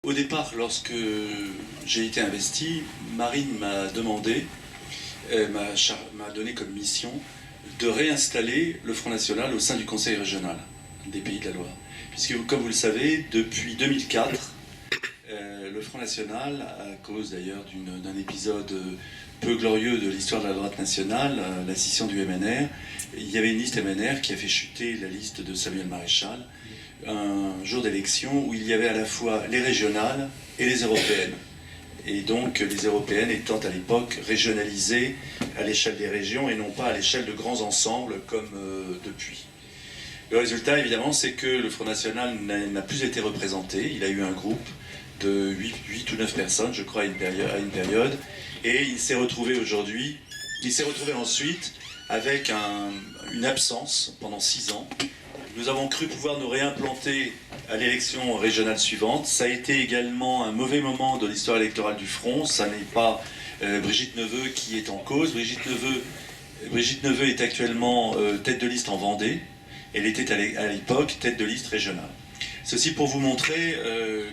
Au départ, lorsque j'ai été investi, Marine m'a demandé, m'a donné comme mission de réinstaller le Front National au sein du Conseil régional des Pays de la Loire. Puisque, comme vous le savez, depuis 2004, le Front National, à cause d'ailleurs d'un épisode peu glorieux de l'histoire de la droite nationale, la scission du MNR, il y avait une liste MNR qui a fait chuter la liste de Samuel Maréchal, un jour d'élection où il y avait à la fois les régionales et les européennes. Et donc les européennes étant à l'époque régionalisées à l'échelle des régions et non pas à l'échelle de grands ensembles comme depuis. Le résultat, évidemment, c'est que le Front National n'a plus été représenté. Il a eu un groupe de 8 ou 9 personnes, je crois, à une période. Et il s'est retrouvé aujourd'hui, il s'est retrouvé ensuite avec une absence pendant 6 ans. Nous avons cru pouvoir nous réimplanter à l'élection régionale suivante. Ça a été également un mauvais moment de l'histoire électorale du Front. Ça n'est pas Brigitte Neveu qui est en cause. Brigitte Neveu est actuellement tête de liste en Vendée. Elle était à l'époque tête de liste régionale. Ceci pour vous montrer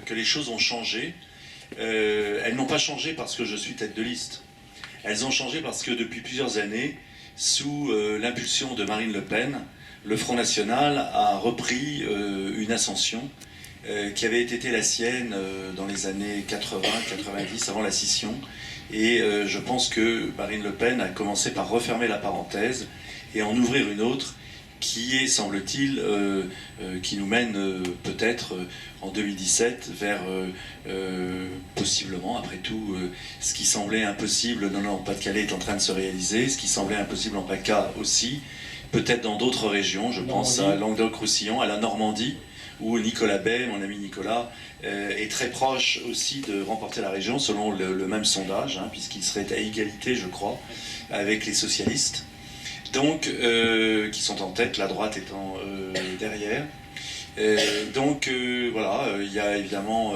que les choses ont changé. Elles n'ont pas changé parce que je suis tête de liste. Elles ont changé parce que depuis plusieurs années, sous l'impulsion de Marine Le Pen, le Front National a repris une ascension qui avait été la sienne dans les années 80-90, avant la scission. Et je pense que Marine Le Pen a commencé par refermer la parenthèse et en ouvrir une autre qui est, semble-t-il, qui nous mène peut-être en 2017 vers, possiblement, après tout, ce qui semblait impossible dans le Pas-de-Calais est en train de se réaliser, ce qui semblait impossible en PACA aussi, peut-être dans d'autres régions, je pense à Languedoc-Roussillon, à la Normandie, où Nicolas Bay, mon ami Nicolas, est très proche aussi de remporter la région, selon le même sondage, hein, puisqu'il serait à égalité, je crois, avec les socialistes. Donc, qui sont en tête, la droite étant derrière. Voilà, il y a évidemment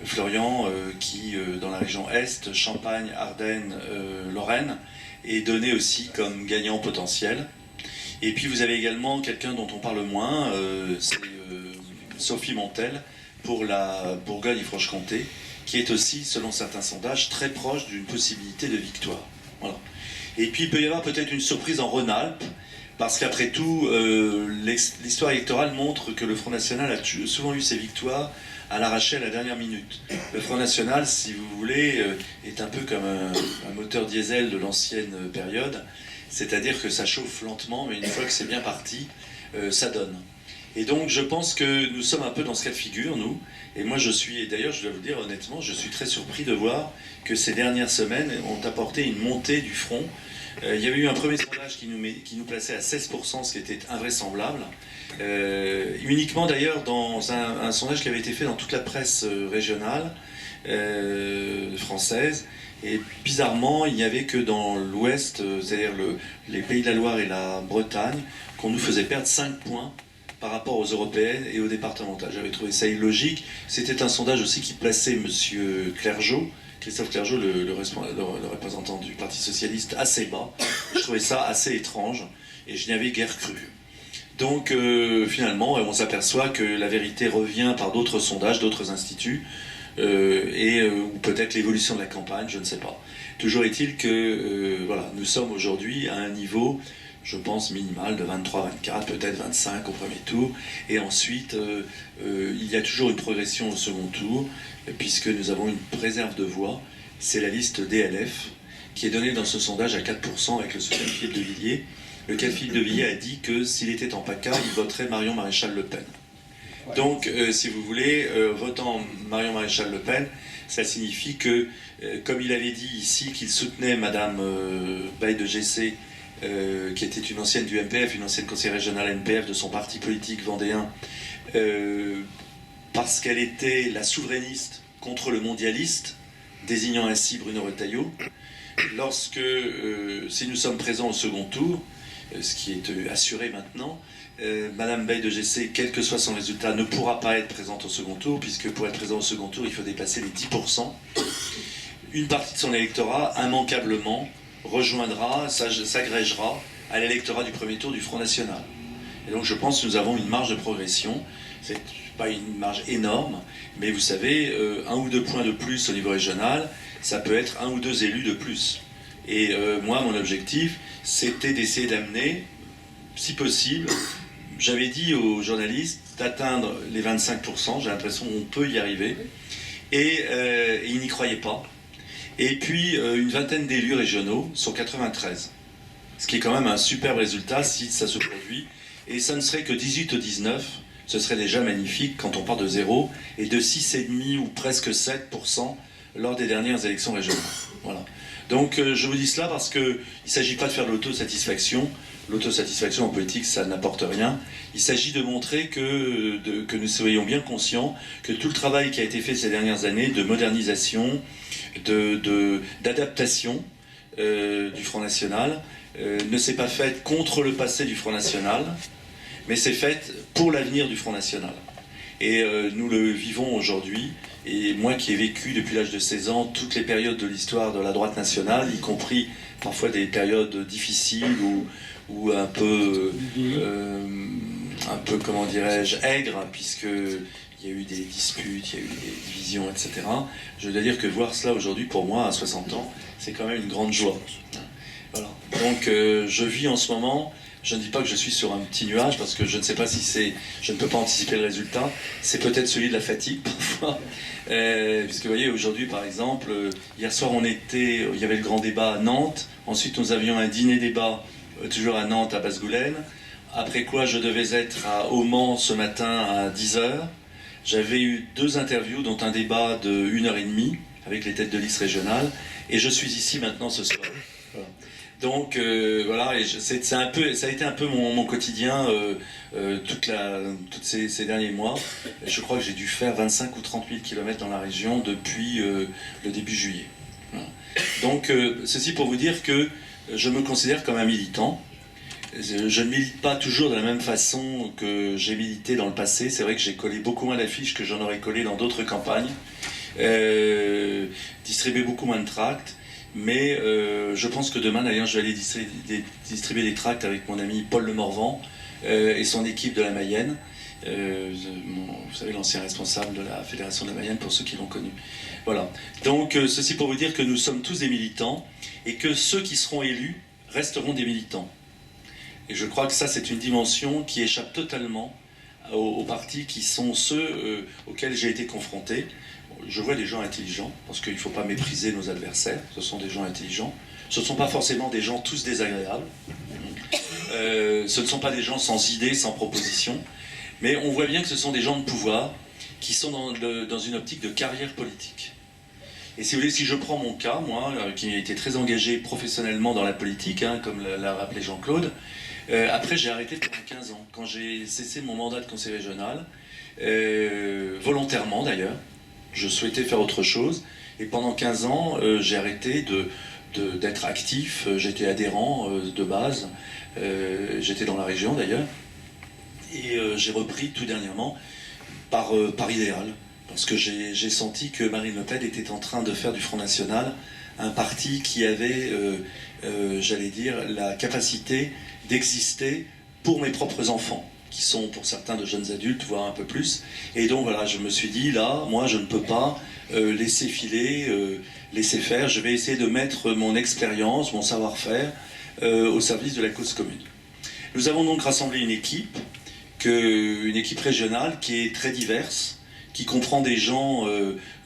Florian qui, dans la région Est, Champagne, Ardennes, Lorraine, est donné aussi comme gagnant potentiel. Et puis vous avez également quelqu'un dont on parle moins, c'est Sophie Montel pour la Bourgogne-Franche-Comté, qui est aussi, selon certains sondages, très proche d'une possibilité de victoire. Voilà. Et puis il peut y avoir peut-être une surprise en Rhône-Alpes, parce qu'après tout, l'histoire électorale montre que le Front National a souvent eu ses victoires à l'arraché à la dernière minute. Le Front National, si vous voulez, est un peu comme un moteur diesel de l'ancienne période, c'est-à-dire que ça chauffe lentement, mais une fois que c'est bien parti, ça donne. Et donc je pense que nous sommes un peu dans ce cas de figure, nous. Et moi et d'ailleurs je dois vous dire honnêtement, je suis très surpris de voir que ces dernières semaines ont apporté une montée du front. Il y avait eu un premier sondage qui nous plaçait à 16%, ce qui était invraisemblable. Uniquement d'ailleurs dans un sondage qui avait été fait dans toute la presse régionale française. Et bizarrement, il n'y avait que dans l'Ouest, c'est-à-dire les Pays de la Loire et la Bretagne, qu'on nous faisait perdre 5 points par rapport aux européennes et aux départementales. J'avais trouvé ça illogique. C'était un sondage aussi qui plaçait M. Clergeau, Christophe Clergeau, le représentant du Parti Socialiste, assez bas. Je trouvais ça assez étrange et je n'y avais guère cru. Donc finalement, on s'aperçoit que la vérité revient par d'autres sondages, d'autres instituts, ou peut-être l'évolution de la campagne, je ne sais pas. Toujours est-il que voilà, nous sommes aujourd'hui à un niveau, je pense, minimal de 23-24, peut-être 25 au premier tour, et ensuite il y a toujours une progression au second tour, puisque nous avons une réserve de voix, c'est la liste DLF, qui est donnée dans ce sondage à 4% avec le soutien de Philippe de Villiers, lequel Philippe de Villiers a dit que s'il était en PACA, il voterait Marion Maréchal Le Pen. Donc, si vous voulez, votant Marion Maréchal Le Pen, ça signifie que, comme il avait dit ici qu'il soutenait Madame Baye de Gessé, qui était une ancienne du MPF, une ancienne conseillère régionale MPF de son parti politique vendéen, parce qu'elle était la souverainiste contre le mondialiste, désignant ainsi Bruno Retailleau, si nous sommes présents au second tour, ce qui est assuré maintenant, Madame Baye de Gessé, quel que soit son résultat, ne pourra pas être présente au second tour, puisque pour être présent au second tour, il faut dépasser les 10%. Une partie de son électorat, immanquablement, s'agrégera à l'électorat du premier tour du Front National. Et donc je pense que nous avons une marge de progression. C'est pas une marge énorme, mais vous savez, 1 ou 2 points de plus au niveau régional, ça peut être 1 ou 2 élus de plus. Et moi, mon objectif, c'était d'essayer d'amener, si possible, j'avais dit aux journalistes d'atteindre les 25%, j'ai l'impression qu'on peut y arriver, et ils n'y croyaient pas. Et puis une vingtaine d'élus régionaux sur 93, ce qui est quand même un superbe résultat si ça se produit. Et ça ne serait que 18 ou 19, ce serait déjà magnifique quand on part de 0, et de 6,5 ou presque 7% lors des dernières élections régionales. Voilà. Donc je vous dis cela parce qu'il ne s'agit pas de faire de l'autosatisfaction. L'autosatisfaction en politique, ça n'apporte rien. Il s'agit de montrer que nous soyons bien conscients que tout le travail qui a été fait ces dernières années de modernisation, d'adaptation du Front National ne s'est pas fait contre le passé du Front National, mais c'est fait pour l'avenir du Front National. Et nous le vivons aujourd'hui. Et moi qui ai vécu depuis l'âge de 16 ans toutes les périodes de l'histoire de la droite nationale, y compris parfois des périodes difficiles ou un peu, comment dirais-je, aigres, puisqu'il y a eu des disputes, il y a eu des divisions, etc. Je dois dire que voir cela aujourd'hui, pour moi, à 60 ans, c'est quand même une grande joie. Voilà. Donc je vis en ce moment, je ne dis pas que je suis sur un petit nuage, parce que je ne sais pas si c'est... Je ne peux pas anticiper le résultat. C'est peut-être celui de la fatigue, parfois. Puisque vous voyez, aujourd'hui, par exemple, hier soir, il y avait le grand débat à Nantes. Ensuite, nous avions un dîner-débat, toujours à Nantes, à Basse-Goulaine. Après quoi, je devais être au Mans ce matin à 10h. J'avais eu 2 interviews, dont un débat de 1h30, avec les têtes de liste régionales. Et je suis ici maintenant ce soir. Voilà. Donc voilà, et ça a été un peu mon quotidien toutes ces derniers mois. Et je crois que j'ai dû faire 25 ou 30 000 km dans la région depuis le début juillet. Voilà. Donc ceci pour vous dire que je me considère comme un militant. Je ne milite pas toujours de la même façon que j'ai milité dans le passé. C'est vrai que j'ai collé beaucoup moins d'affiches que j'en aurais collé dans d'autres campagnes. Distribué beaucoup moins de tracts. Mais je pense que demain, d'ailleurs, je vais aller distribuer des tracts avec mon ami Paul Le Morvan et son équipe de la Mayenne. Vous savez, l'ancien responsable de la Fédération de la Mayenne, pour ceux qui l'ont connu. Voilà. Donc, ceci pour vous dire que nous sommes tous des militants et que ceux qui seront élus resteront des militants. Et je crois que ça, c'est une dimension qui échappe totalement aux partis qui sont ceux auxquels j'ai été confronté. Je vois des gens intelligents, parce qu'il ne faut pas mépriser nos adversaires, ce sont des gens intelligents. Ce ne sont pas forcément des gens tous désagréables. Ce ne sont pas des gens sans idées, sans propositions. Mais on voit bien que ce sont des gens de pouvoir qui sont dans une optique de carrière politique. Et si vous voulez, si je prends mon cas, moi, qui ai été très engagé professionnellement dans la politique, hein, comme l'a rappelé Jean-Claude, après j'ai arrêté pendant 15 ans. Quand j'ai cessé mon mandat de conseiller régional, volontairement d'ailleurs, je souhaitais faire autre chose. Et pendant 15 ans, j'ai arrêté d'être actif. J'étais adhérent de base. J'étais dans la région d'ailleurs. Et j'ai repris tout dernièrement par idéal. Parce que j'ai senti que Marine Le Pen était en train de faire du Front National un parti qui avait, j'allais dire, la capacité d'exister pour mes propres enfants, qui sont pour certains de jeunes adultes, voire un peu plus. Et donc voilà, je me suis dit, là, moi je ne peux pas laisser filer, laisser faire. Je vais essayer de mettre mon expérience, mon savoir-faire au service de la cause commune. Nous avons donc rassemblé une équipe régionale qui est très diverse, qui comprend des gens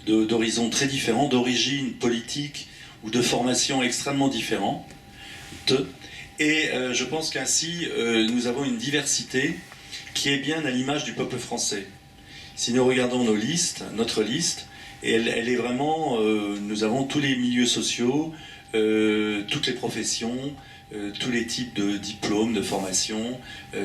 d'horizons très différents, d'origines politiques ou de formations extrêmement différentes. Et je pense qu'ainsi, nous avons une diversité qui est bien à l'image du peuple français. Si nous regardons notre liste, et elle est vraiment... nous avons tous les milieux sociaux, toutes les professions, tous les types de diplômes, de formations,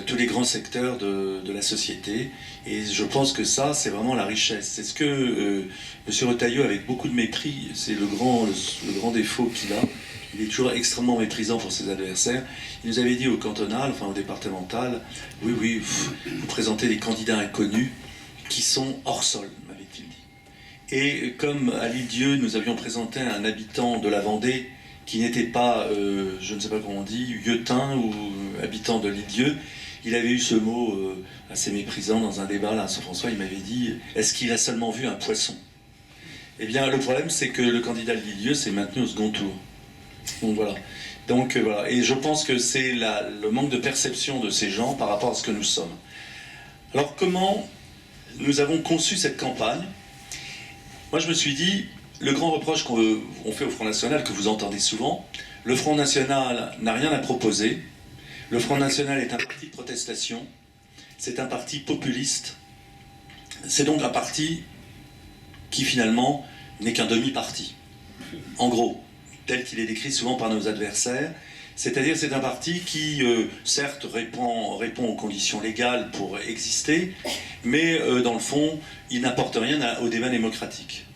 tous les grands secteurs de la société. Et je pense que ça, c'est vraiment la richesse. C'est ce que M. Retailleau, avec beaucoup de mépris, c'est le grand défaut qu'il a. Il est toujours extrêmement méprisant pour ses adversaires. Il nous avait dit au cantonal, enfin au départemental, oui, vous présentez des candidats inconnus qui sont hors sol, m'avait-il dit. Et comme à l'Île-Dieu, nous avions présenté un habitant de la Vendée qui n'était pas, je ne sais pas comment on dit, lieutin ou habitant de l'Île-Dieu, il avait eu ce mot assez méprisant dans un débat là, à Saint-François. Il m'avait dit « Est-ce qu'il a seulement vu un poisson ?» Eh bien, le problème, c'est que le candidat Lilieux s'est maintenu au second tour. Donc voilà. Voilà. Et je pense que c'est le manque de perception de ces gens par rapport à ce que nous sommes. Alors, comment nous avons conçu cette campagne? Moi, je me suis dit, le grand reproche qu'on fait au Front National, que vous entendez souvent, le Front National n'a rien à proposer. Le Front National est un parti de protestation. C'est un parti populiste. C'est donc un parti qui, finalement, n'est qu'un demi-parti. En gros, tel qu'il est décrit souvent par nos adversaires. C'est-à-dire c'est un parti qui, certes, répond aux conditions légales pour exister, mais dans le fond, il n'apporte rien au débat démocratique.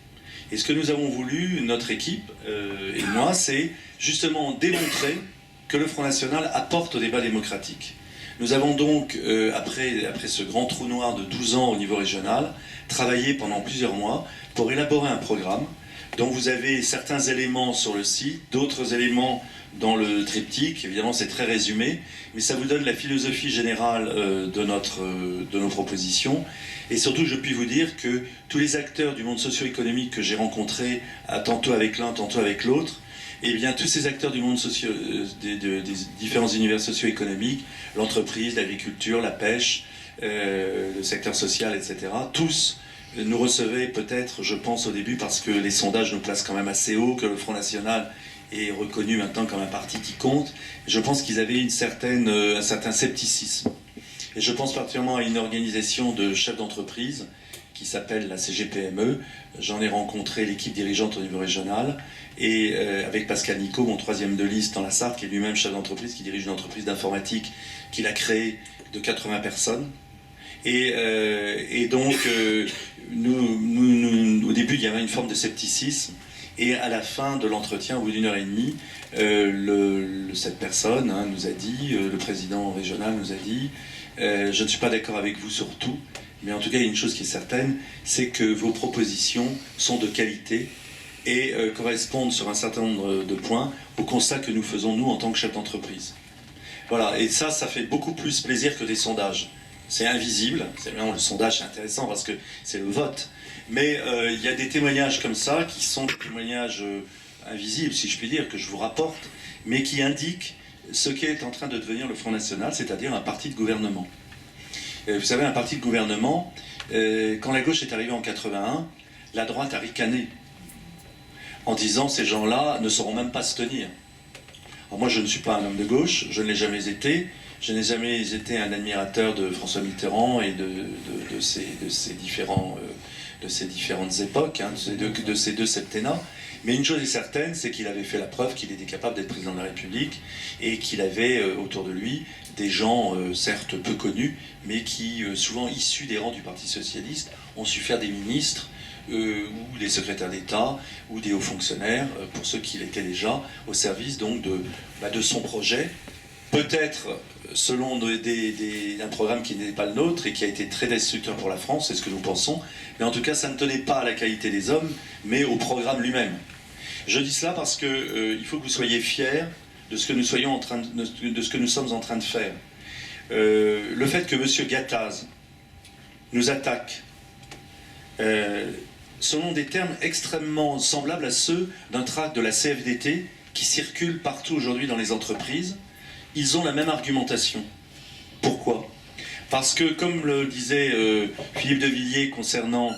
Et ce que nous avons voulu, notre équipe et moi, c'est justement démontrer que le Front National apporte au débat démocratique. Nous avons donc, après ce grand trou noir de 12 ans au niveau régional, travaillé pendant plusieurs mois pour élaborer un programme dont vous avez certains éléments sur le site, d'autres éléments dans le triptyque. Évidemment, c'est très résumé, mais ça vous donne la philosophie générale de nos propositions. Et surtout, je puis vous dire que tous les acteurs du monde socio-économique que j'ai rencontrés, tantôt avec l'un, tantôt avec l'autre, eh bien, tous ces acteurs du monde des différents univers socio-économiques, l'entreprise, l'agriculture, la pêche, le secteur social, etc., tous nous recevaient peut-être, je pense au début, parce que les sondages nous placent quand même assez haut, que le Front National est reconnu maintenant comme un parti qui compte. Je pense qu'ils avaient un certain scepticisme. Et je pense particulièrement à une organisation de chefs d'entreprise qui s'appelle la CGPME. J'en ai rencontré l'équipe dirigeante au niveau régional, et avec Pascal Nico, mon troisième de liste dans la Sarthe, qui est lui-même chef d'entreprise, qui dirige une entreprise d'informatique qu'il a créée de 80 personnes. Et donc, au début, il y avait une forme de scepticisme. Et à la fin de l'entretien, au bout d'une heure et demie, cette personne nous a dit, le président régional nous a dit, je ne suis pas d'accord avec vous sur tout, mais en tout cas, il y a une chose qui est certaine, c'est que vos propositions sont de qualité et correspondent sur un certain nombre de points au constat que nous faisons, nous, en tant que chef d'entreprise. Voilà, et ça fait beaucoup plus plaisir que des sondages. C'est invisible, le sondage c'est intéressant parce que c'est le vote, mais il y a des témoignages comme ça qui sont des témoignages invisibles, si je puis dire, que je vous rapporte, mais qui indiquent ce qu'est en train de devenir le Front National, c'est-à-dire un parti de gouvernement. Vous savez, un parti de gouvernement, quand la gauche est arrivée en 81, la droite a ricané en disant ces gens-là ne sauront même pas se tenir. Alors moi je ne suis pas un homme de gauche, je ne l'ai jamais été. Je n'ai jamais été un admirateur de François Mitterrand et de ces différentes époques, de ces deux septennats. Mais une chose est certaine, c'est qu'il avait fait la preuve qu'il était capable d'être président de la République et qu'il avait autour de lui des gens, certes peu connus, mais qui, souvent issus des rangs du Parti Socialiste, ont su faire des ministres ou des secrétaires d'État ou des hauts fonctionnaires, pour ceux qui l'étaient déjà, au service donc de son projet. Peut-être selon un programme qui n'est pas le nôtre et qui a été très destructeur pour la France, c'est ce que nous pensons, mais en tout cas ça ne tenait pas à la qualité des hommes, mais au programme lui-même. Je dis cela parce qu'il faut que vous soyez fiers de ce que nous sommes en train de faire. Le fait que M. Gattaz nous attaque selon des termes extrêmement semblables à ceux d'un tract de la CFDT qui circule partout aujourd'hui dans les entreprises, ils ont la même argumentation. Pourquoi? Parce que, comme le disait Philippe de Villiers concernant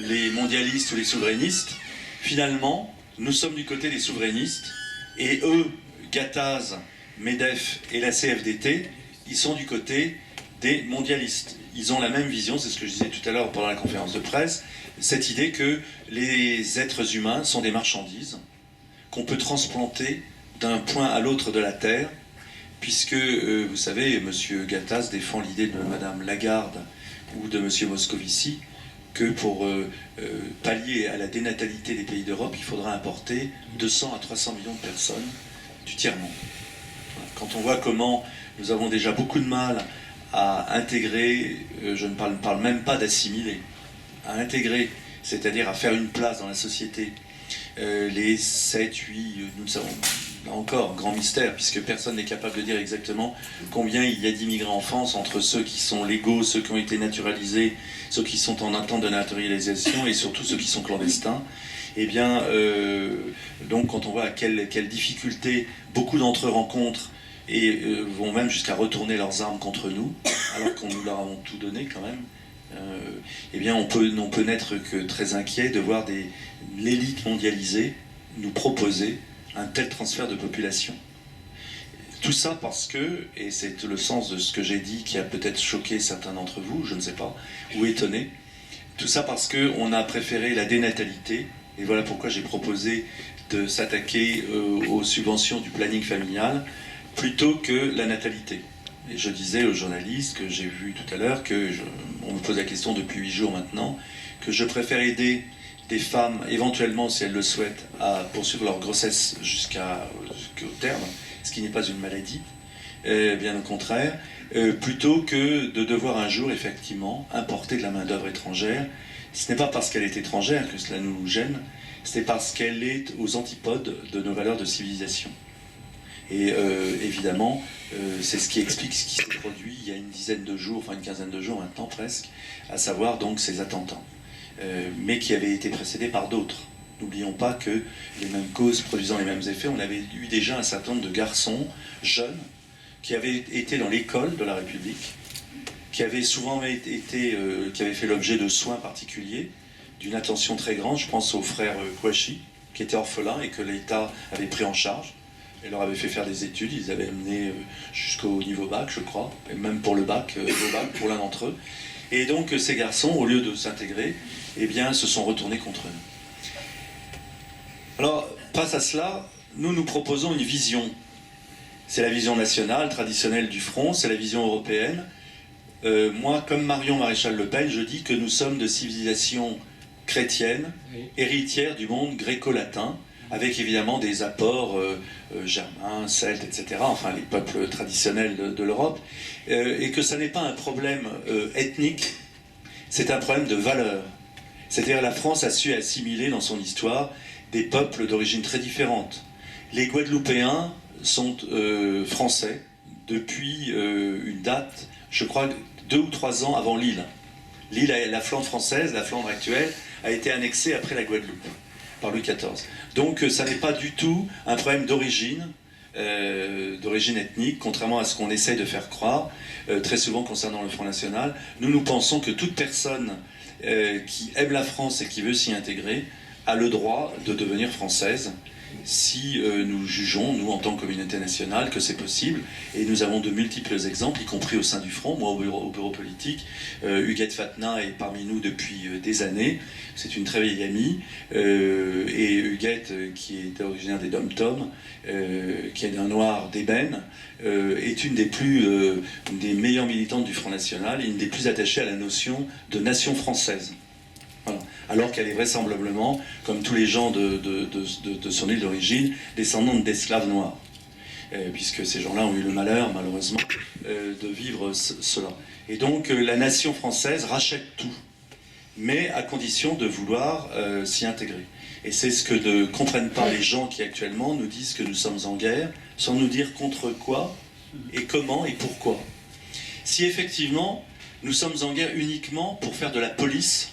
les mondialistes ou les souverainistes, finalement, nous sommes du côté des souverainistes, et eux, Gattaz, MEDEF et la CFDT, ils sont du côté des mondialistes. Ils ont la même vision, c'est ce que je disais tout à l'heure pendant la conférence de presse, cette idée que les êtres humains sont des marchandises, qu'on peut transplanter d'un point à l'autre de la Terre, puisque, vous savez, M. Gattaz défend l'idée de Mme Lagarde ou de M. Moscovici, que pour pallier à la dénatalité des pays d'Europe, il faudra importer 200 à 300 millions de personnes du tiers-monde. Quand on voit comment nous avons déjà beaucoup de mal à intégrer, je ne parle même pas d'assimiler, à intégrer, c'est-à-dire à faire une place dans la société, les 7, 8, nous ne savons là encore, grand mystère, puisque personne n'est capable de dire exactement combien il y a d'immigrés en France, entre ceux qui sont légaux, ceux qui ont été naturalisés, ceux qui sont en attente de naturalisation, et surtout ceux qui sont clandestins. Eh bien, donc quand on voit à quelles difficultés beaucoup d'entre eux rencontrent, et vont même jusqu'à retourner leurs armes contre nous, alors qu'on nous leur avons tout donné quand même, eh bien on peut n'être que très inquiet de voir l'élite mondialisée nous proposer un tel transfert de population. Tout ça parce que, et c'est le sens de ce que j'ai dit qui a peut-être choqué certains d'entre vous, je ne sais pas, ou étonné, tout ça parce qu'on a préféré la dénatalité, et voilà pourquoi j'ai proposé de s'attaquer aux subventions du planning familial plutôt que la natalité. Et je disais aux journalistes que j'ai vu tout à l'heure, on me pose la question depuis 8 jours maintenant, que je préfère aider des femmes, éventuellement, si elles le souhaitent, à poursuivre leur grossesse jusqu'au terme, ce qui n'est pas une maladie, bien au contraire, plutôt que de devoir un jour, effectivement, importer de la main-d'œuvre étrangère. Ce n'est pas parce qu'elle est étrangère que cela nous gêne, c'est parce qu'elle est aux antipodes de nos valeurs de civilisation. Et évidemment, c'est ce qui explique ce qui s'est produit il y a une dizaine de jours, enfin une quinzaine de jours maintenant presque, à savoir donc ces attentats. Mais qui avait été précédé par d'autres. N'oublions pas que les mêmes causes produisant les mêmes effets, on avait eu déjà un certain nombre de garçons jeunes qui avaient été dans l'école de la République, qui avaient souvent qui avaient fait l'objet de soins particuliers, d'une attention très grande. Je pense aux frères Kouachi, qui étaient orphelins et que l'État avait pris en charge et leur avait fait faire des études. Ils avaient amené jusqu'au niveau bac, je crois, et même pour le bac, pour l'un d'entre eux. Et donc ces garçons, au lieu de s'intégrer, eh bien, se sont retournés contre eux. Alors, face à cela, nous proposons une vision. C'est la vision nationale, traditionnelle du Front, c'est la vision européenne. Moi, comme Marion Maréchal Le Pen, je dis que nous sommes de civilisation chrétienne, héritière du monde gréco-latin, avec évidemment des apports germains, celtes, etc., enfin les peuples traditionnels de l'Europe, et que ça n'est pas un problème ethnique, c'est un problème de valeur. C'est-à-dire la France a su assimiler dans son histoire des peuples d'origine très différentes. Les Guadeloupéens sont français depuis une date, je crois, 2 ou 3 ans avant l'île. L'île, la Flandre française, la Flandre actuelle, a été annexée après la Guadeloupe, par Louis XIV. Donc ça n'est pas du tout un problème d'origine ethnique, contrairement à ce qu'on essaye de faire croire, très souvent concernant le Front National. Nous pensons que toute personne qui aime la France et qui veut s'y intégrer a le droit de devenir française, si nous jugeons, nous en tant que communauté nationale, que c'est possible. Et nous avons de multiples exemples, y compris au sein du Front. Moi, au bureau politique, Huguette Fatna est parmi nous depuis des années. C'est une très vieille amie. Et Huguette, qui est originaire des Dom-Tom, qui est d'un noir d'ébène, est une des meilleures militantes du Front National et une des plus attachées à la notion de nation française. Voilà. Alors qu'elle est vraisemblablement, comme tous les gens de son île d'origine, descendante d'esclaves noirs. Puisque ces gens-là ont eu le malheur, malheureusement, de vivre cela. Et donc la nation française rachète tout, mais à condition de vouloir s'y intégrer. Et c'est ce que ne comprennent pas les gens qui actuellement nous disent que nous sommes en guerre, sans nous dire contre quoi, et comment, et pourquoi. Si effectivement, nous sommes en guerre uniquement pour faire de la police,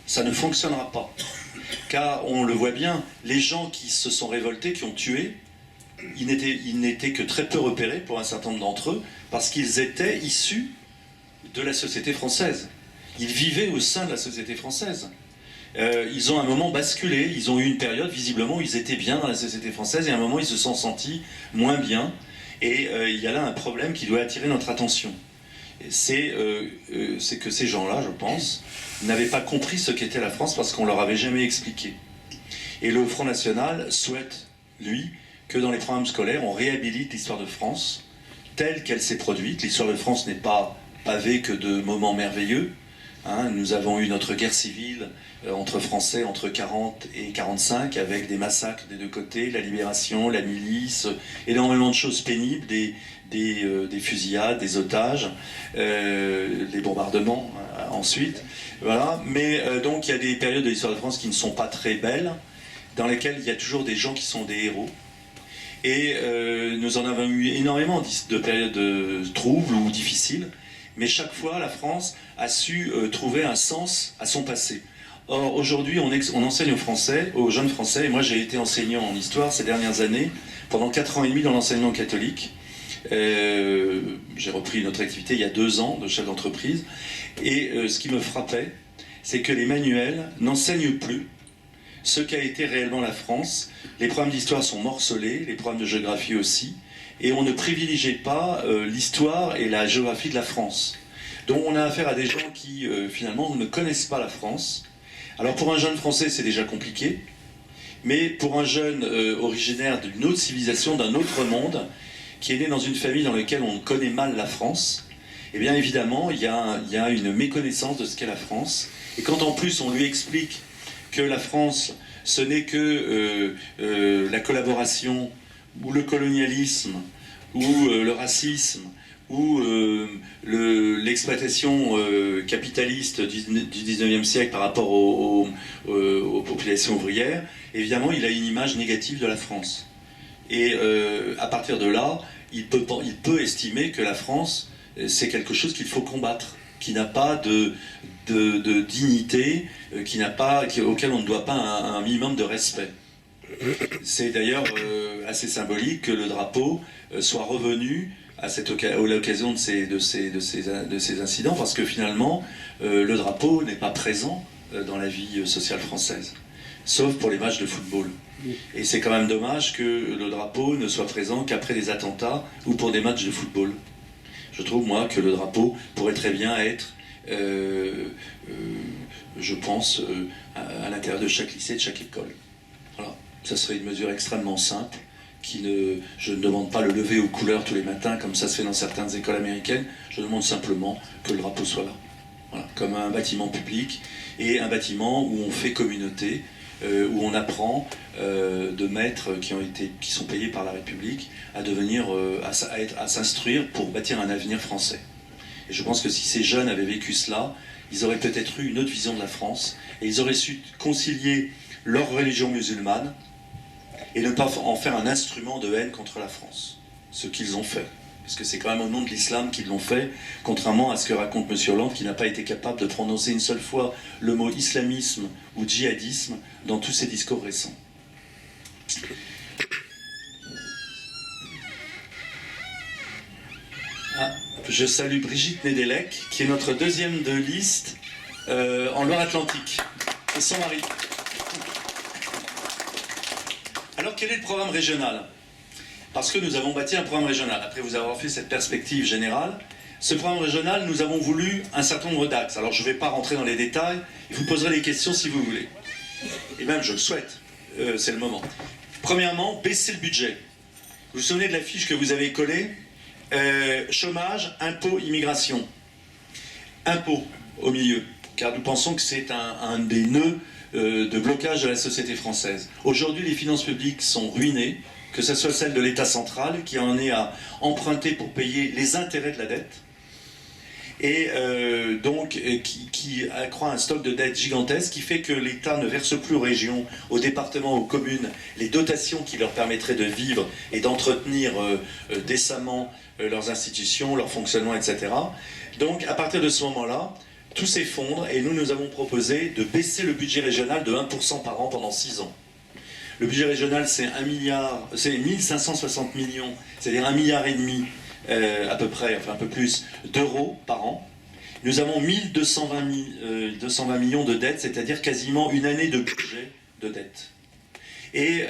ça ne fonctionnera pas. Car on le voit bien, les gens qui se sont révoltés, qui ont tué, ils n'étaient que très peu repérés pour un certain nombre d'entre eux, parce qu'ils étaient issus de la société française. Ils vivaient au sein de la société française. Ils ont à un moment basculé, ils ont eu une période visiblement où ils étaient bien dans la société française, et à un moment ils se sont sentis moins bien, et il y a là un problème qui doit attirer notre attention. C'est que ces gens-là, je pense, n'avaient pas compris ce qu'était la France parce qu'on leur avait jamais expliqué. Et le Front National souhaite, lui, que dans les programmes scolaires, on réhabilite l'histoire de France telle qu'elle s'est produite. L'histoire de France n'est pas pavée que de moments merveilleux. Nous avons eu notre guerre civile entre Français entre 40 et 45, avec des massacres des deux côtés, la libération, la milice, énormément de choses pénibles, des fusillades, des otages, des bombardements ensuite. Voilà. Mais donc il y a des périodes de l'histoire de France qui ne sont pas très belles, dans lesquelles il y a toujours des gens qui sont des héros. Et nous en avons eu énormément de périodes troubles ou difficiles, mais chaque fois la France a su trouver un sens à son passé. Or aujourd'hui on enseigne aux Français, aux jeunes Français, et moi j'ai été enseignant en histoire ces dernières années, pendant 4 ans et demi dans l'enseignement catholique. J'ai repris notre activité il y a 2 ans de chef d'entreprise, et ce qui me frappait, c'est que les manuels n'enseignent plus ce qu'a été réellement la France. Les programmes d'histoire sont morcelés, les programmes de géographie aussi, et on ne privilégie pas l'histoire et la géographie de la France. Donc on a affaire à des gens qui finalement ne connaissent pas la France. Alors pour un jeune Français c'est déjà compliqué, mais pour un jeune originaire d'une autre civilisation, d'un autre monde, qui est né dans une famille dans laquelle on connaît mal la France, eh bien évidemment il y a une méconnaissance de ce qu'est la France. Et quand en plus on lui explique que la France ce n'est que la collaboration ou le colonialisme ou le racisme ou l'exploitation capitaliste du 19e siècle par rapport aux populations ouvrières, évidemment il a une image négative de la France. Et à partir de là, il peut estimer que la France, c'est quelque chose qu'il faut combattre, qui n'a pas de dignité, auquel on ne doit pas un minimum de respect. C'est d'ailleurs assez symbolique que le drapeau soit revenu à l'occasion de ces incidents, parce que finalement, le drapeau n'est pas présent dans la vie sociale française, sauf pour les matchs de football. Et c'est quand même dommage que le drapeau ne soit présent qu'après des attentats ou pour des matchs de football. Je trouve, moi, que le drapeau pourrait très bien être, je pense, à l'intérieur de chaque lycée, de chaque école. Voilà. Ça serait une mesure extrêmement simple, je ne demande pas le lever aux couleurs tous les matins, comme ça se fait dans certaines écoles américaines. Je demande simplement que le drapeau soit là. Voilà. Comme un bâtiment public et un bâtiment où on fait communauté, où on apprend de maîtres qui sont payés par la République à s'instruire pour bâtir un avenir français. Et je pense que si ces jeunes avaient vécu cela, ils auraient peut-être eu une autre vision de la France, et ils auraient su concilier leur religion musulmane et ne pas en faire un instrument de haine contre la France. Ce qu'ils ont fait. Parce que c'est quand même au nom de l'islam qu'ils l'ont fait, contrairement à ce que raconte M. Hollande, qui n'a pas été capable de prononcer une seule fois le mot islamisme ou djihadisme dans tous ses discours récents. Je salue Brigitte Nedelec, qui est notre deuxième de liste en Loire-Atlantique, et son mari. Alors quel est le programme régional ? Parce que nous avons bâti un programme régional. Après vous avoir fait cette perspective générale, ce programme régional, nous avons voulu un certain nombre d'axes. Alors je ne vais pas rentrer dans les détails, je vous poserai les questions si vous voulez. Et même je le souhaite, c'est le moment. Premièrement, baisser le budget. Vous vous souvenez de la fiche que vous avez collée ? Chômage, impôts, immigration. Impôts au milieu, car nous pensons que c'est un des nœuds de blocage de la société française. Aujourd'hui, les finances publiques sont ruinées, que ce soit celle de l'État central, qui en est à emprunter pour payer les intérêts de la dette, et donc qui accroît un stock de dette gigantesque, qui fait que l'État ne verse plus aux régions, aux départements, aux communes, les dotations qui leur permettraient de vivre et d'entretenir décemment leurs institutions, leur fonctionnement, etc. Donc à partir de ce moment-là, tout s'effondre, et nous avons proposé de baisser le budget régional de 1% par an pendant 6 ans. Le budget régional, c'est 1560 millions, c'est-à-dire 1,5 milliard à peu près, enfin un peu plus, d'euros par an. Nous avons 220 millions de dettes, c'est-à-dire quasiment une année de budget de dette. Et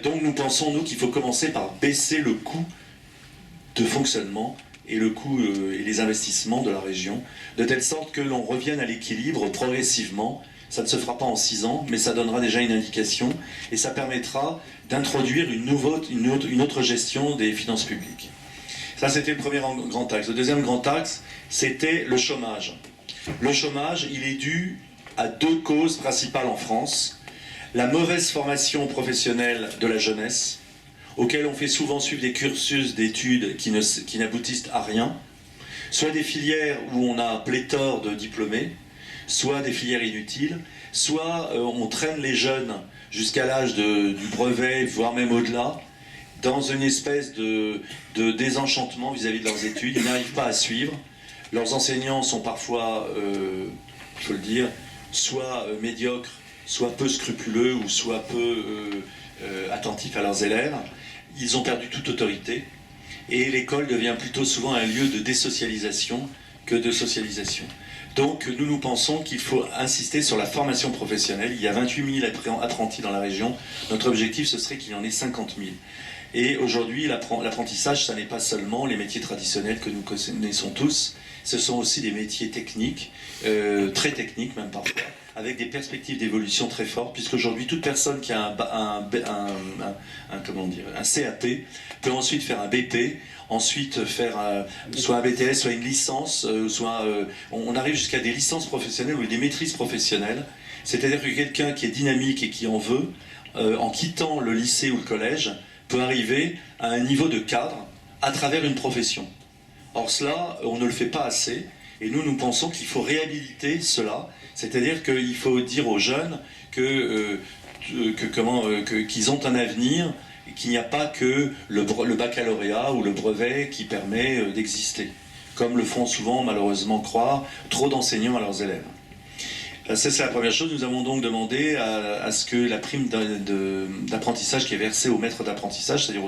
donc nous pensons, nous, qu'il faut commencer par baisser le coût de fonctionnement et le coût et les investissements de la région, de telle sorte que l'on revienne à l'équilibre progressivement. Ça ne se fera pas en 6 ans, mais ça donnera déjà une indication, et ça permettra d'introduire une autre gestion des finances publiques. Ça, c'était le premier grand axe. Le deuxième grand axe, c'était le chômage. Le chômage, il est dû à 2 causes principales en France. La mauvaise formation professionnelle de la jeunesse, auquel on fait souvent suivre des cursus d'études qui n'aboutissent à rien, soit des filières où on a pléthore de diplômés, soit des filières inutiles, soit on traîne les jeunes jusqu'à l'âge du brevet, voire même au-delà, dans une espèce de désenchantement vis-à-vis de leurs études. Ils n'arrivent pas à suivre. Leurs enseignants sont parfois, il faut le dire, soit médiocres, soit peu scrupuleux ou soit peu attentifs à leurs élèves. Ils ont perdu toute autorité et l'école devient plutôt souvent un lieu de désocialisation que de socialisation. Donc nous pensons qu'il faut insister sur la formation professionnelle. Il y a 28 000 apprentis dans la région. Notre objectif, ce serait qu'il y en ait 50 000. Et aujourd'hui, l'apprentissage, ça n'est pas seulement les métiers traditionnels que nous connaissons tous, ce sont aussi des métiers techniques, très techniques même parfois, avec des perspectives d'évolution très fortes, puisqu'aujourd'hui, toute personne qui a un CAP peut ensuite faire un BP, ensuite faire soit un BTS, soit une licence, on arrive jusqu'à des licences professionnelles ou des maîtrises professionnelles. C'est-à-dire que quelqu'un qui est dynamique et qui en veut, en quittant le lycée ou le collège, peut arriver à un niveau de cadre à travers une profession. Or cela, on ne le fait pas assez, et nous pensons qu'il faut réhabiliter cela, c'est-à-dire qu'il faut dire aux jeunes qu'ils ont un avenir, et qu'il n'y a pas que le baccalauréat ou le brevet qui permet d'exister, comme le font souvent malheureusement croire trop d'enseignants à leurs élèves. Ça, c'est la première chose. Nous avons donc demandé à ce que la prime d'apprentissage qui est versée aux maîtres d'apprentissage, c'est-à-dire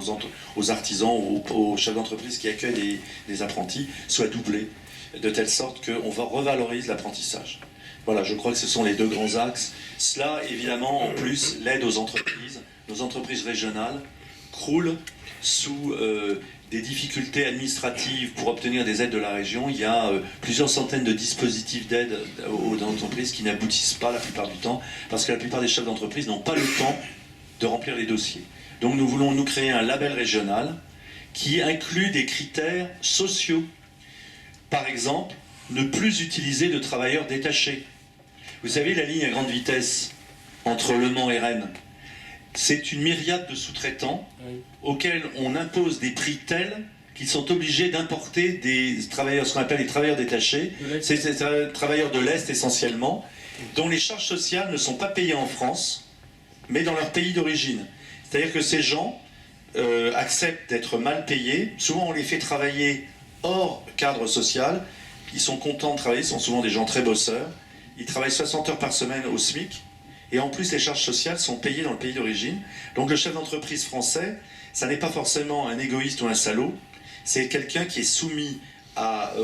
aux artisans, aux chefs d'entreprise qui accueillent des apprentis, soit doublée, de telle sorte qu'on revalorise l'apprentissage. Voilà, je crois que ce sont les deux grands axes. Cela, évidemment, en plus, l'aide aux entreprises. Nos entreprises régionales croulent sous des difficultés administratives pour obtenir des aides de la région. Il y a plusieurs centaines de dispositifs d'aide aux entreprises qui n'aboutissent pas la plupart du temps, parce que la plupart des chefs d'entreprise n'ont pas le temps de remplir les dossiers. Donc nous voulons nous créer un label régional qui inclut des critères sociaux. Par exemple, ne plus utiliser de travailleurs détachés. Vous savez, la ligne à grande vitesse entre Le Mans et Rennes, c'est une myriade de sous-traitants auxquels on impose des prix tels qu'ils sont obligés d'importer des travailleurs, ce qu'on appelle les travailleurs détachés, c'est des travailleurs de l'Est essentiellement, dont les charges sociales ne sont pas payées en France, mais dans leur pays d'origine. C'est-à-dire que ces gens acceptent d'être mal payés, souvent on les fait travailler hors cadre social, ils sont contents de travailler, ce sont souvent des gens très bosseurs, ils travaillent 60 heures par semaine au SMIC, et en plus les charges sociales sont payées dans le pays d'origine. Donc le chef d'entreprise français, ça n'est pas forcément un égoïste ou un salaud, c'est quelqu'un qui est soumis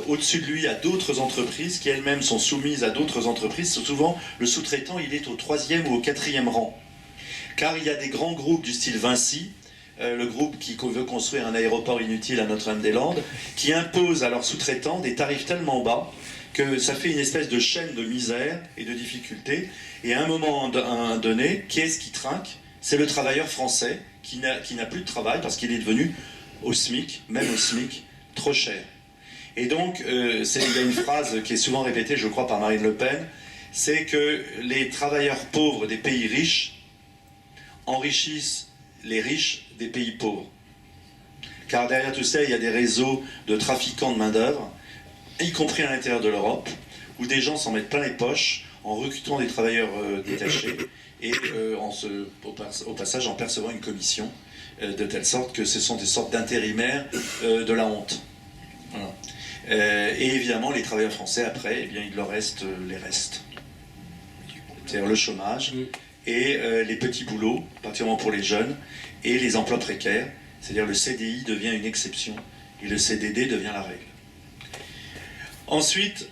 au-dessus de lui à d'autres entreprises qui elles-mêmes sont soumises à d'autres entreprises. Souvent le sous-traitant il est au 3e ou au 4e rang, car il y a des grands groupes du style Vinci, le groupe qui veut construire un aéroport inutile à Notre-Dame-des-Landes, qui impose à leurs sous-traitants des tarifs tellement bas que ça fait une espèce de chaîne de misère et de difficultés. Et à un moment donné, qui est-ce qui trinque? C'est le travailleur français qui n'a plus de travail parce qu'il est devenu au SMIC, même au SMIC, trop cher. Et donc, il y a une phrase qui est souvent répétée, je crois, par Marine Le Pen, c'est que les travailleurs pauvres des pays riches enrichissent les riches des pays pauvres. Car derrière tout ça, il y a des réseaux de trafiquants de main-d'œuvre, y compris à l'intérieur de l'Europe, où des gens s'en mettent plein les poches en recrutant des travailleurs détachés et au passage en percevant une commission, de telle sorte que ce sont des sortes d'intérimaires de la honte. Voilà. Et évidemment, les travailleurs français, après, eh bien, il leur reste les restes. C'est-à-dire le chômage et les petits boulots, particulièrement pour les jeunes, et les emplois précaires, c'est-à-dire le CDI devient une exception et le CDD devient la règle. Ensuite,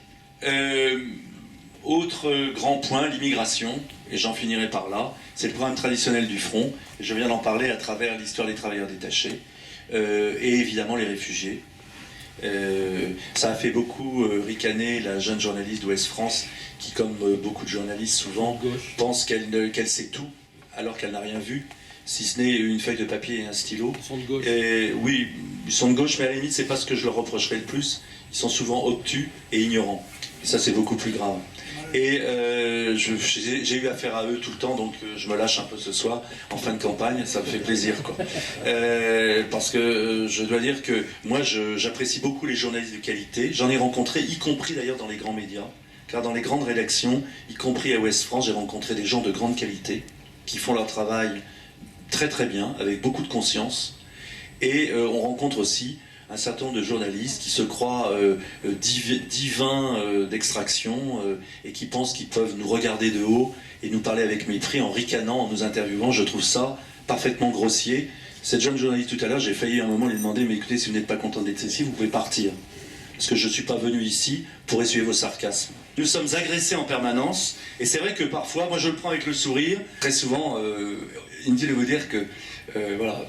autre grand point, l'immigration, et j'en finirai par là, c'est le programme traditionnel du Front, et je viens d'en parler à travers l'histoire des travailleurs détachés, et évidemment les réfugiés. Ça a fait beaucoup ricaner la jeune journaliste d'Ouest France, qui comme beaucoup de journalistes souvent, pense qu'elle sait tout, alors qu'elle n'a rien vu, si ce n'est une feuille de papier et un stylo. Ils sont de gauche. Oui, ils sont de gauche, mais à la limite, c'est pas ce que je leur reprocherais le plus. Ils sont souvent obtus et ignorants. Et ça, c'est beaucoup plus grave. Et j'ai eu affaire à eux tout le temps, donc je me lâche un peu ce soir, en fin de campagne, ça me fait plaisir, quoi. Parce que je dois dire que moi, j'apprécie beaucoup les journalistes de qualité. J'en ai rencontré, y compris d'ailleurs dans les grands médias, car dans les grandes rédactions, y compris à Ouest France, j'ai rencontré des gens de grande qualité, qui font leur travail très très bien, avec beaucoup de conscience. Et on rencontre aussi un certain nombre de journalistes qui se croient divins d'extraction et qui pensent qu'ils peuvent nous regarder de haut et nous parler avec mépris en ricanant, en nous interviewant. Je trouve ça parfaitement grossier. Cette jeune journaliste tout à l'heure, j'ai failli à un moment lui demander « Mais écoutez, si vous n'êtes pas content d'être ici, vous pouvez partir. Parce que je ne suis pas venu ici pour essuyer vos sarcasmes. » Nous sommes agressés en permanence, et c'est vrai que parfois, moi je le prends avec le sourire. Très souvent, inutile de vous dire que voilà,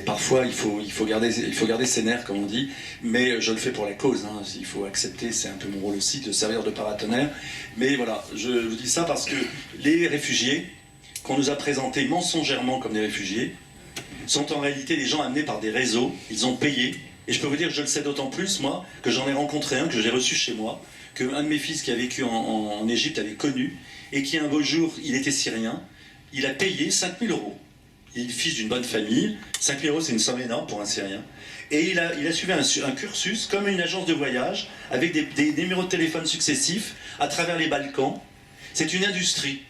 parfois il faut garder ses nerfs, comme on dit, mais je le fais pour la cause. Hein. Il faut accepter, c'est un peu mon rôle aussi de servir de paratonnerre. Mais voilà, je vous dis ça parce que les réfugiés, qu'on nous a présentés mensongèrement comme des réfugiés, sont en réalité des gens amenés par des réseaux. Ils ont payé, et je peux vous dire que je le sais d'autant plus, moi, que j'en ai rencontré un, que j'ai reçu chez moi, qu'un de mes fils qui a vécu en Égypte avait connu, et qui un beau jour, il était syrien, il a payé 5 000 €. Il est le fils d'une bonne famille, 5 000 €, c'est une somme énorme pour un Syrien, et il a suivi un cursus comme une agence de voyage, avec des numéros de téléphone successifs à travers les Balkans. C'est une industrie.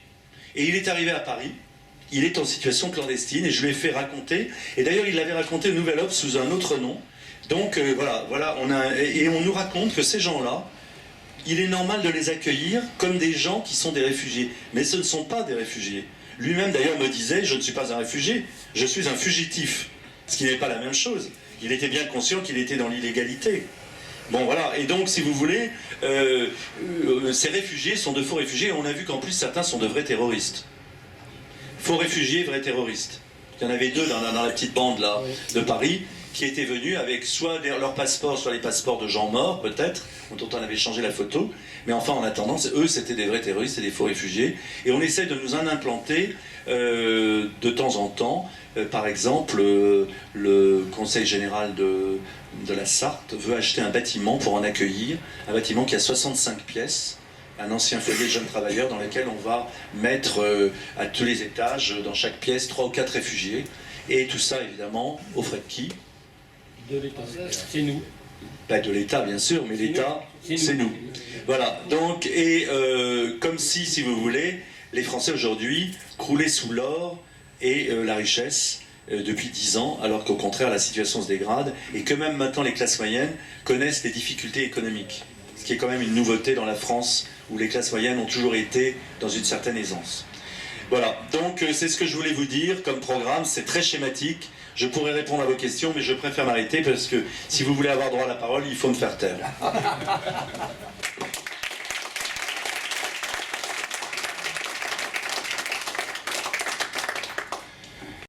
Et il est arrivé à Paris, il est en situation clandestine, et je lui ai fait raconter, et d'ailleurs il l'avait raconté au Nouvel Obs sous un autre nom. Donc voilà, on nous raconte que ces gens-là, il est normal de les accueillir comme des gens qui sont des réfugiés. Mais ce ne sont pas des réfugiés. Lui-même d'ailleurs me disait, je ne suis pas un réfugié, je suis un fugitif. Ce qui n'est pas la même chose. Il était bien conscient qu'il était dans l'illégalité. Bon voilà, et donc si vous voulez, ces réfugiés sont de faux réfugiés, et on a vu qu'en plus certains sont de vrais terroristes. Faux réfugiés, vrais terroristes. Il y en avait 2 dans la petite bande là de Paris, qui étaient venus avec soit leur passeport, soit les passeports de gens morts, peut-être, dont on avait changé la photo. Mais enfin, en attendant, eux, c'était des vrais terroristes et des faux réfugiés. Et on essaie de nous en implanter de temps en temps. Par exemple, le Conseil général de la Sarthe veut acheter un bâtiment pour en accueillir. Un bâtiment qui a 65 pièces. Un ancien foyer de jeunes travailleurs dans lequel on va mettre à tous les étages, dans chaque pièce, 3 ou 4 réfugiés. Et tout ça, évidemment, aux frais de qui ? De l'État. C'est nous. Pas de l'État, bien sûr, mais l'État, c'est nous. Voilà. Donc, et comme si vous voulez, les Français aujourd'hui croulaient sous l'or et la richesse depuis 10 ans, alors qu'au contraire, la situation se dégrade, et que même maintenant, les classes moyennes connaissent des difficultés économiques. Ce qui est quand même une nouveauté dans la France, où les classes moyennes ont toujours été dans une certaine aisance. Voilà, donc c'est ce que je voulais vous dire comme programme, c'est très schématique. Je pourrais répondre à vos questions, mais je préfère m'arrêter parce que si vous voulez avoir droit à la parole, il faut me faire taire.